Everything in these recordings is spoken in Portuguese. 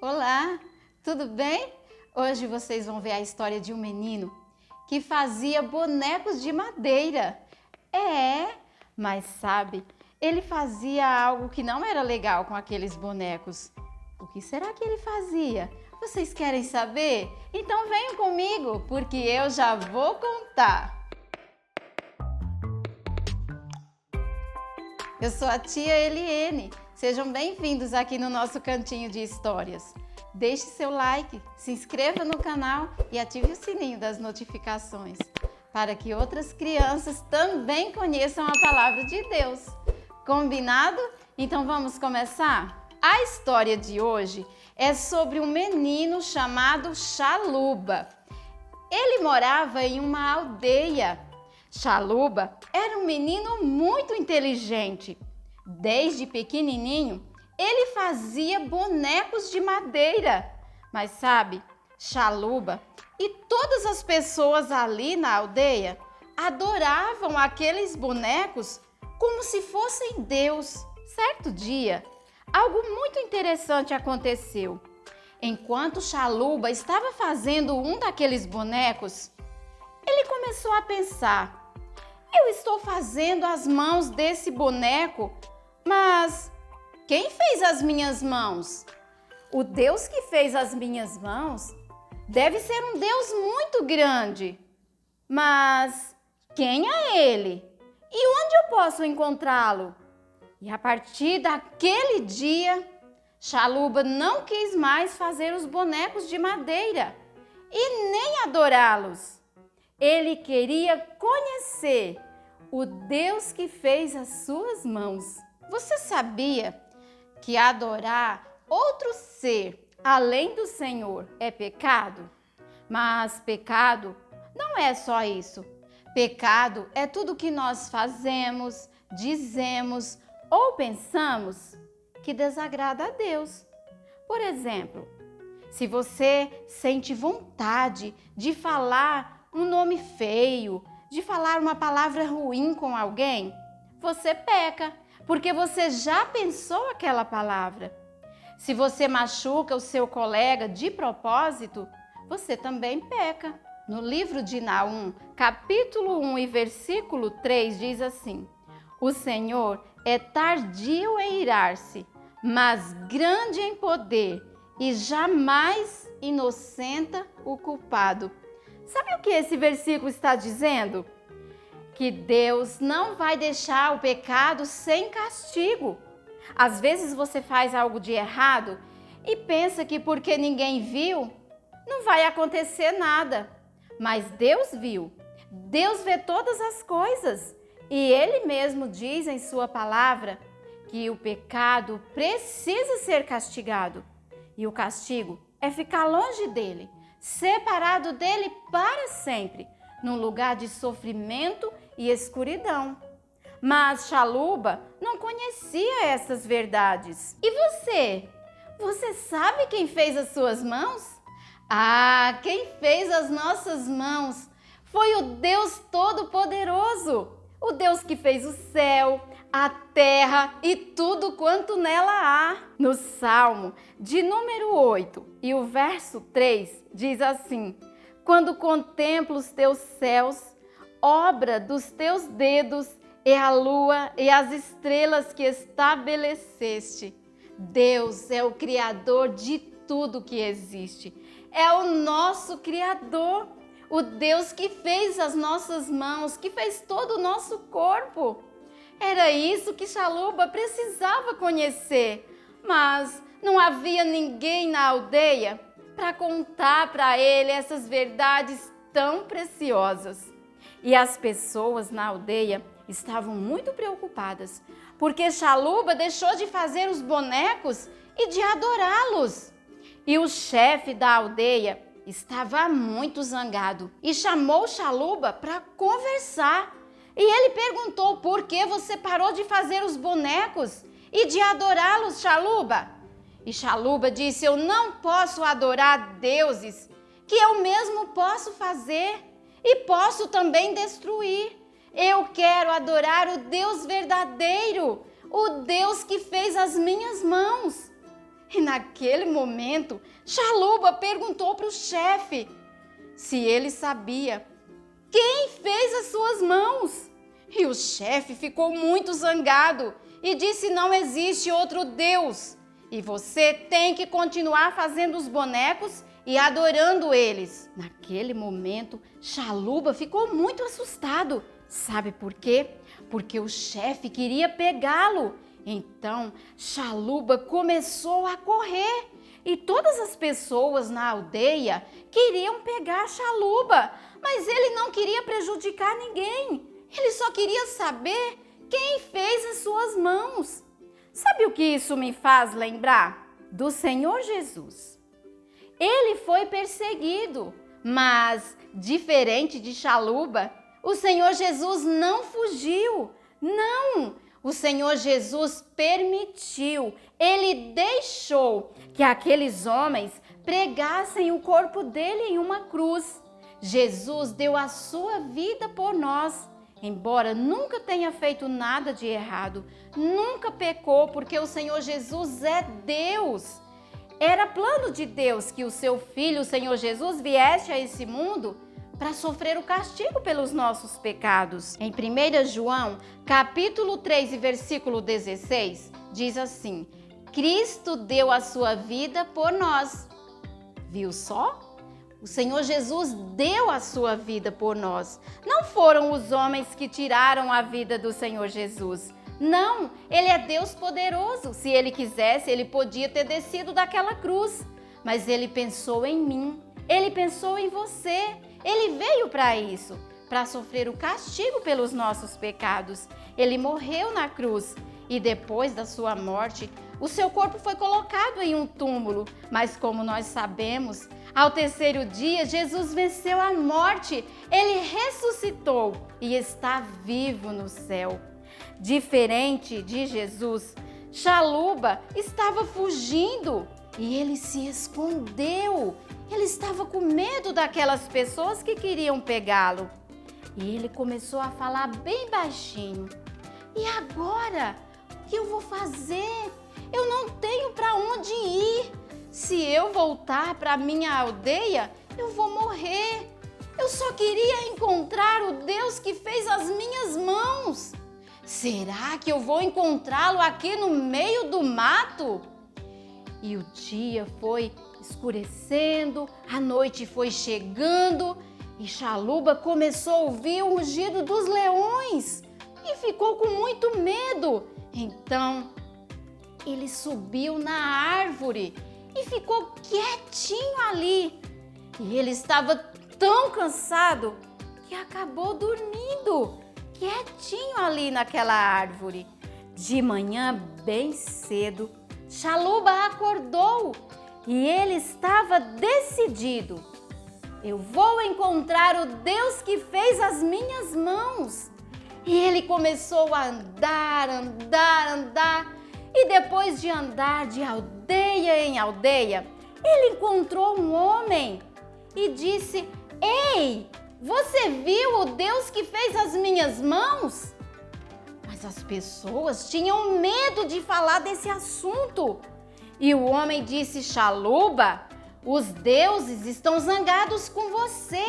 Olá, tudo bem? Hoje vocês vão ver a história de um menino que fazia bonecos de madeira. Mas sabe, ele fazia algo que não era legal com aqueles bonecos. O que será que ele fazia? Vocês querem saber? Então venham comigo, porque eu já vou contar. Eu sou a tia Eliene. Sejam bem-vindos aqui no nosso cantinho de histórias. Deixe seu like, se inscreva no canal e ative o sininho das notificações para que outras crianças também conheçam a palavra de Deus. Combinado? Então vamos começar? A história de hoje é sobre um menino chamado Chaluba. Ele morava em uma aldeia. Chaluba era um menino muito inteligente. Desde pequenininho, ele fazia bonecos de madeira. Mas sabe, Chaluba e todas as pessoas ali na aldeia adoravam aqueles bonecos como se fossem Deus. Certo dia, algo muito interessante aconteceu. Enquanto Chaluba estava fazendo um daqueles bonecos, ele começou a pensar: eu estou fazendo as mãos desse boneco, mas quem fez as minhas mãos? O Deus que fez as minhas mãos deve ser um Deus muito grande. Mas quem é Ele? E onde eu posso encontrá-lo? E a partir daquele dia, Chaluba não quis mais fazer os bonecos de madeira e nem adorá-los. Ele queria conhecer o Deus que fez as suas mãos. Você sabia que adorar outro ser além do Senhor é pecado? Mas pecado não é só isso. Pecado é tudo que nós fazemos, dizemos ou pensamos que desagrada a Deus. Por exemplo, se você sente vontade de falar um nome feio, de falar uma palavra ruim com alguém, você peca, porque você já pensou aquela palavra. Se você machuca o seu colega de propósito, você também peca. No livro de Naum, capítulo 1 e versículo 3 diz assim: o Senhor é tardio em irar-se, mas grande em poder, e jamais inocenta o culpado. Sabe o que esse versículo está dizendo? Que Deus não vai deixar o pecado sem castigo. Às vezes você faz algo de errado e pensa que porque ninguém viu, não vai acontecer nada. Mas Deus viu. Deus vê todas as coisas. E Ele mesmo diz em sua palavra que o pecado precisa ser castigado. E o castigo é ficar longe dele, separado dele para sempre, num lugar de sofrimento e escuridão. Mas Chaluba não conhecia essas verdades. E você? Você sabe quem fez as suas mãos? Quem fez as nossas mãos foi o Deus Todo-Poderoso, o Deus que fez o céu, a terra e tudo quanto nela há. No Salmo de número 8 e o verso 3 diz assim: quando contemplo os teus céus, obra dos teus dedos, e a lua e as estrelas que estabeleceste. Deus é o Criador de tudo que existe. É o nosso Criador, o Deus que fez as nossas mãos, que fez todo o nosso corpo. Era isso que Chaluba precisava conhecer, mas não havia ninguém na aldeia para contar para ele essas verdades tão preciosas. E as pessoas na aldeia estavam muito preocupadas, porque Chaluba deixou de fazer os bonecos e de adorá-los. E o chefe da aldeia estava muito zangado e chamou Chaluba para conversar. E ele perguntou: por que você parou de fazer os bonecos e de adorá-los, Chaluba? E Chaluba disse: eu não posso adorar deuses que eu mesmo posso fazer e posso também destruir. Eu quero adorar o Deus verdadeiro, o Deus que fez as minhas mãos. E naquele momento, Chaluba perguntou para o chefe se ele sabia quem fez as suas mãos. E o chefe ficou muito zangado e disse: não existe outro Deus. E você tem que continuar fazendo os bonecos e adorando eles. Naquele momento, Chaluba ficou muito assustado. Sabe por quê? Porque o chefe queria pegá-lo. Então, Chaluba começou a correr. E todas as pessoas na aldeia queriam pegar Chaluba, mas ele não queria prejudicar ninguém. Ele só queria saber quem fez as suas mãos. Sabe o que isso me faz lembrar? Do Senhor Jesus. Ele foi perseguido, mas diferente de Chaluba, o Senhor Jesus não fugiu. Não, o Senhor Jesus permitiu, ele deixou que aqueles homens pregassem o corpo dele em uma cruz. Jesus deu a sua vida por nós. Embora nunca tenha feito nada de errado, nunca pecou, porque o Senhor Jesus é Deus. Era plano de Deus que o seu Filho, o Senhor Jesus, viesse a esse mundo para sofrer o castigo pelos nossos pecados. Em 1 João, capítulo 3 e versículo 16, diz assim: Cristo deu a sua vida por nós. Viu só? O Senhor Jesus deu a sua vida por nós. Não foram os homens que tiraram a vida do Senhor Jesus. Não, Ele é Deus poderoso. Se Ele quisesse, Ele podia ter descido daquela cruz. Mas Ele pensou em mim, Ele pensou em você. Ele veio para isso, para sofrer o castigo pelos nossos pecados. Ele morreu na cruz e depois da sua morte, o seu corpo foi colocado em um túmulo. Mas como nós sabemos, ao terceiro dia, Jesus venceu a morte, ele ressuscitou e está vivo no céu. Diferente de Jesus, Chaluba estava fugindo e ele se escondeu. Ele estava com medo daquelas pessoas que queriam pegá-lo. E ele começou a falar bem baixinho. E agora? O que eu vou fazer? Eu não tenho para onde ir. Se eu voltar para minha aldeia, eu vou morrer. Eu só queria encontrar o Deus que fez as minhas mãos. Será que eu vou encontrá-lo aqui no meio do mato? E o dia foi escurecendo, a noite foi chegando e Chaluba começou a ouvir o rugido dos leões e ficou com muito medo. Então, ele subiu na árvore e ficou quietinho ali. E ele estava tão cansado que acabou dormindo, quietinho ali naquela árvore. De manhã, bem cedo, Chaluba acordou e ele estava decidido. Eu vou encontrar o Deus que fez as minhas mãos. E ele começou a andar. E depois de andar de aldeia em aldeia, ele encontrou um homem e disse: Ei, você viu o Deus que fez as minhas mãos? Mas as pessoas tinham medo de falar desse assunto. E o homem disse: Chaluba, os deuses estão zangados com você.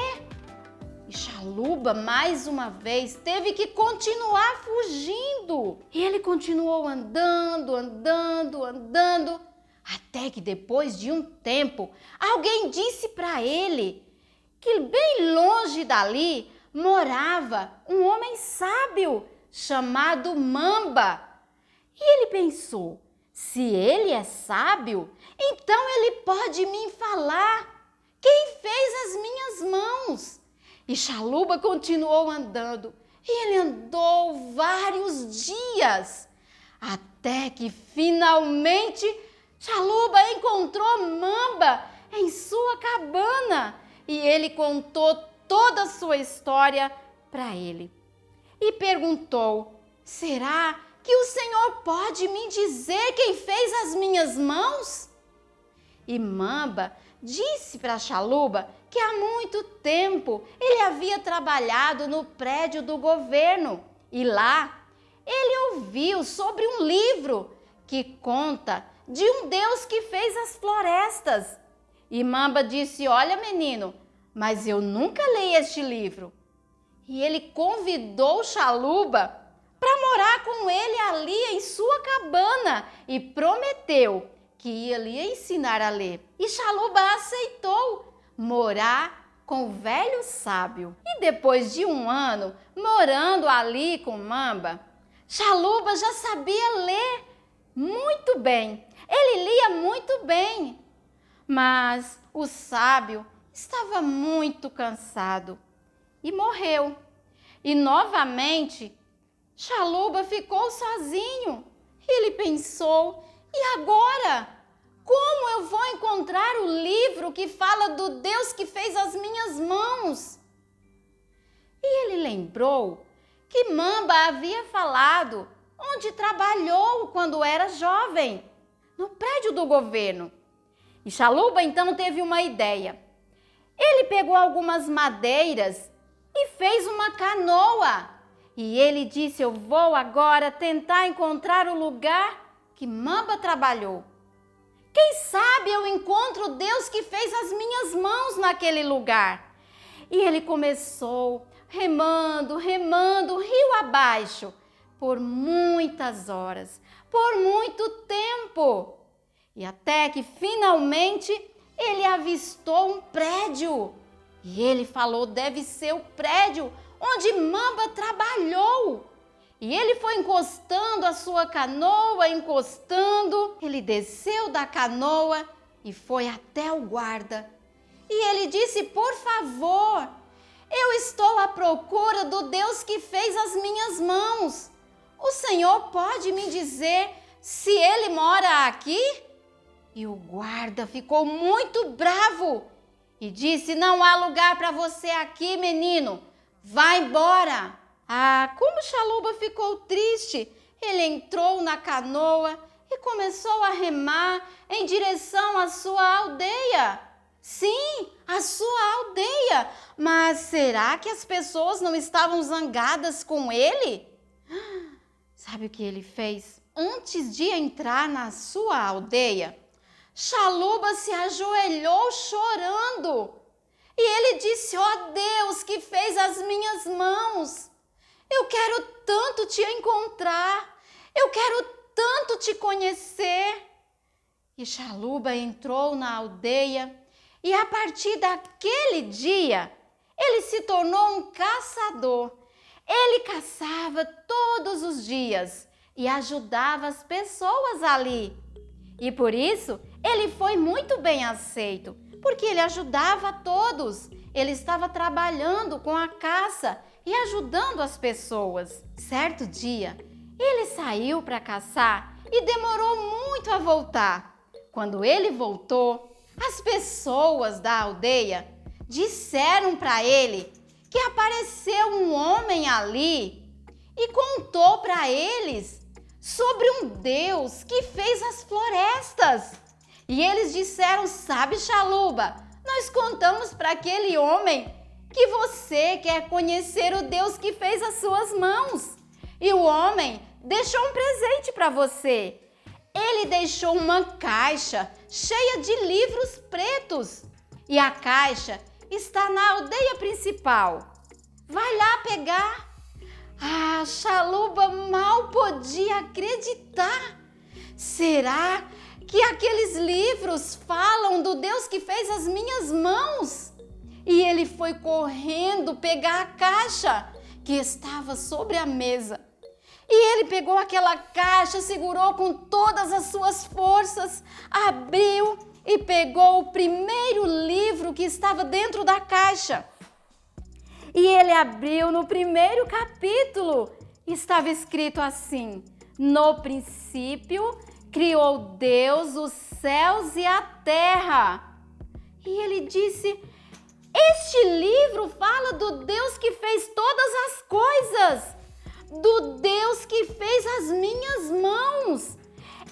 E Chaluba, mais uma vez, teve que continuar fugindo. E ele continuou andando, até que depois de um tempo, alguém disse para ele que bem longe dali morava um homem sábio chamado Mamba. E ele pensou: se ele é sábio, então ele pode me falar quem fez as minhas mãos. E Chaluba continuou andando. E ele andou vários dias, até que finalmente Chaluba encontrou Mamba em sua cabana. E ele contou toda a sua história para ele. E perguntou: será que o Senhor pode me dizer quem fez as minhas mãos? E Mamba disse para Chaluba que há muito tempo ele havia trabalhado no prédio do governo e lá ele ouviu sobre um livro que conta de um Deus que fez as florestas. E Mamba disse: olha, menino, mas eu nunca li este livro. E ele convidou Chaluba para morar com ele ali em sua cabana e prometeu que ia ensinar a ler. E Chaluba aceitou morar com o velho sábio. E depois de um ano morando ali com Mamba, Chaluba já sabia ler muito bem. Ele lia muito bem, mas o sábio estava muito cansado e morreu. E novamente Chaluba ficou sozinho. Ele pensou: e agora? Como eu vou encontrar o livro que fala do Deus que fez as minhas mãos? E ele lembrou que Mamba havia falado onde trabalhou quando era jovem, no prédio do governo. E Chaluba então teve uma ideia. Ele pegou algumas madeiras e fez uma canoa. E ele disse: eu vou agora tentar encontrar o lugar que Mamba trabalhou. Quem sabe eu encontro o Deus que fez as minhas mãos naquele lugar. E ele começou remando, rio abaixo, por muitas horas, por muito tempo. E até que finalmente ele avistou um prédio. E ele falou: deve ser o prédio onde Mamba trabalhou. E ele foi encostando a sua canoa, encostando. Ele desceu da canoa e foi até o guarda. E ele disse: por favor, eu estou à procura do Deus que fez as minhas mãos. O senhor pode me dizer se ele mora aqui? E o guarda ficou muito bravo e disse: não há lugar para você aqui, menino. Vá embora. Ah, como Chaluba ficou triste. Ele entrou na canoa e começou a remar em direção à sua aldeia. Sim, a sua aldeia. Mas será que as pessoas não estavam zangadas com ele? Sabe o que ele fez? Antes de entrar na sua aldeia, Chaluba se ajoelhou chorando. E ele disse: ó Deus que fez as minhas mãos, eu quero tanto te encontrar, eu quero tanto te conhecer. E Chaluba entrou na aldeia e a partir daquele dia, ele se tornou um caçador. Ele caçava todos os dias e ajudava as pessoas ali. E por isso, ele foi muito bem aceito, porque ele ajudava a todos. Ele estava trabalhando com a caça e ajudando as pessoas. Certo dia, ele saiu para caçar e demorou muito a voltar. Quando ele voltou, as pessoas da aldeia disseram para ele que apareceu um homem ali e contou para eles sobre um Deus que fez as florestas. E eles disseram: sabe, Chaluba, nós contamos para aquele homem que você quer conhecer o Deus que fez as suas mãos. E o homem deixou um presente para você. Ele deixou uma caixa cheia de livros pretos. E a caixa está na aldeia principal. Vai lá pegar. Ah, Chaluba mal podia acreditar. Será que aqueles livros falam do Deus que fez as minhas mãos? E ele foi correndo pegar a caixa que estava sobre a mesa. E ele pegou aquela caixa, segurou com todas as suas forças, abriu e pegou o primeiro livro que estava dentro da caixa. E ele abriu no primeiro capítulo. Estava escrito assim: no princípio criou Deus os céus e a terra. E ele disse: este livro fala do Deus que fez todas as coisas, do Deus que fez as minhas mãos.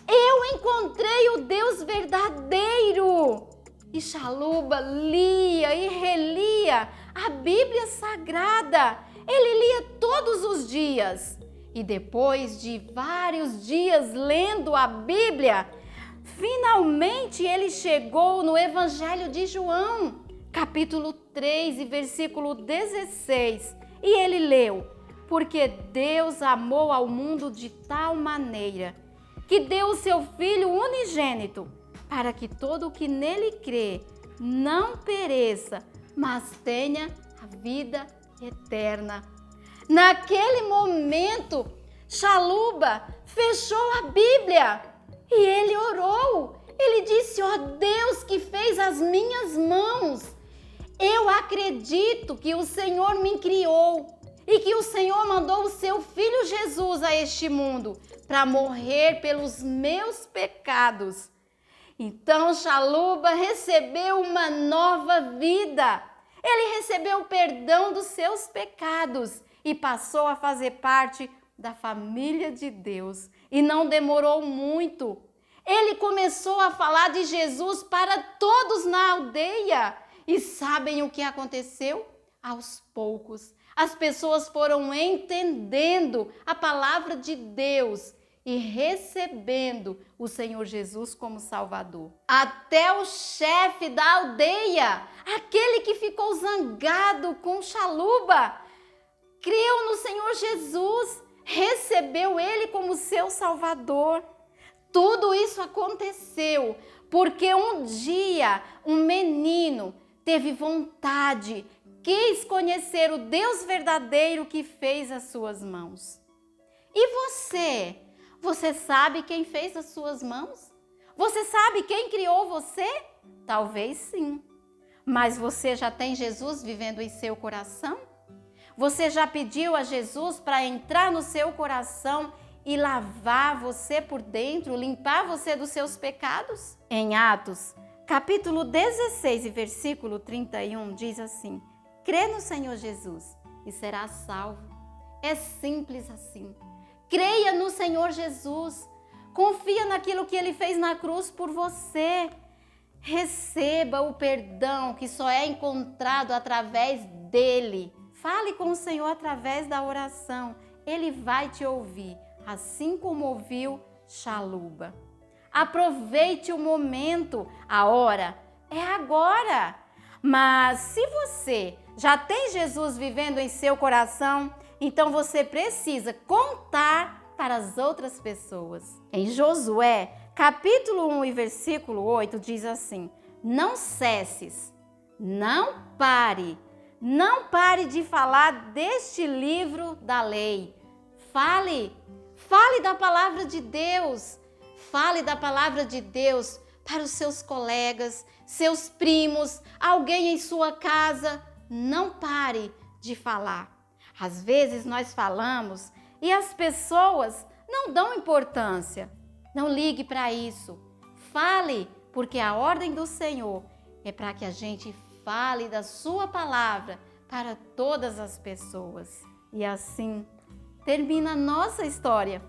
Eu encontrei o Deus verdadeiro. E Chaluba lia e relia a Bíblia Sagrada. Ele lia todos os dias. E depois de vários dias lendo a Bíblia, Finalmente ele chegou no Evangelho de João, capítulo 3 e versículo 16. E ele leu: porque Deus amou ao mundo de tal maneira que deu o seu Filho unigênito, para que todo o que nele crê não pereça, mas tenha a vida eterna. Naquele momento, Chaluba fechou a Bíblia e ele orou. Ele disse: ó Deus que fez as minhas mãos, eu acredito que o Senhor me criou e que o Senhor mandou o seu Filho Jesus a este mundo para morrer pelos meus pecados. Então Chaluba recebeu uma nova vida. Ele recebeu o perdão dos seus pecados e passou a fazer parte da família de Deus. E não demorou muito. Ele começou a falar de Jesus para todos na aldeia. E sabem o que aconteceu? Aos poucos, as pessoas foram entendendo a palavra de Deus e recebendo o Senhor Jesus como Salvador. Até o chefe da aldeia, aquele que ficou zangado com Chaluba, creu no Senhor Jesus, recebeu ele como seu Salvador. Tudo isso aconteceu porque um dia um menino teve vontade, quis conhecer o Deus verdadeiro que fez as suas mãos. E você? Você sabe quem fez as suas mãos? Você sabe quem criou você? Talvez sim. Mas você já tem Jesus vivendo em seu coração? Você já pediu a Jesus para entrar no seu coração e lavar você por dentro, limpar você dos seus pecados? Em Atos, capítulo 16 e versículo 31, diz assim: crê no Senhor Jesus e será salvo. É simples assim. Creia no Senhor Jesus. Confia naquilo que Ele fez na cruz por você. Receba o perdão que só é encontrado através dEle. Fale com o Senhor através da oração. Ele vai te ouvir, assim como ouviu Chaluba. Aproveite o momento. A hora é agora. Mas se você já tem Jesus vivendo em seu coração, então você precisa contar para as outras pessoas. Em Josué, capítulo 1 e versículo 8, diz assim: não cesses, não pare de falar deste livro da lei. Fale da palavra de Deus. Fale da palavra de Deus para os seus colegas, seus primos, alguém em sua casa. Não pare de falar. Às vezes nós falamos e as pessoas não dão importância. Não ligue para isso. Fale, porque a ordem do Senhor é para que a gente fale da sua palavra para todas as pessoas. E assim termina a nossa história.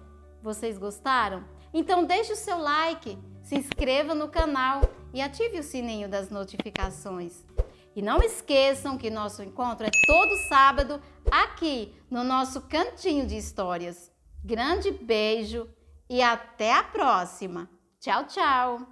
Vocês gostaram? Então deixe o seu like, se inscreva no canal e ative o sininho das notificações. E não esqueçam que nosso encontro é todo sábado aqui no nosso Cantinho de Histórias. Grande beijo e até a próxima. Tchau, tchau!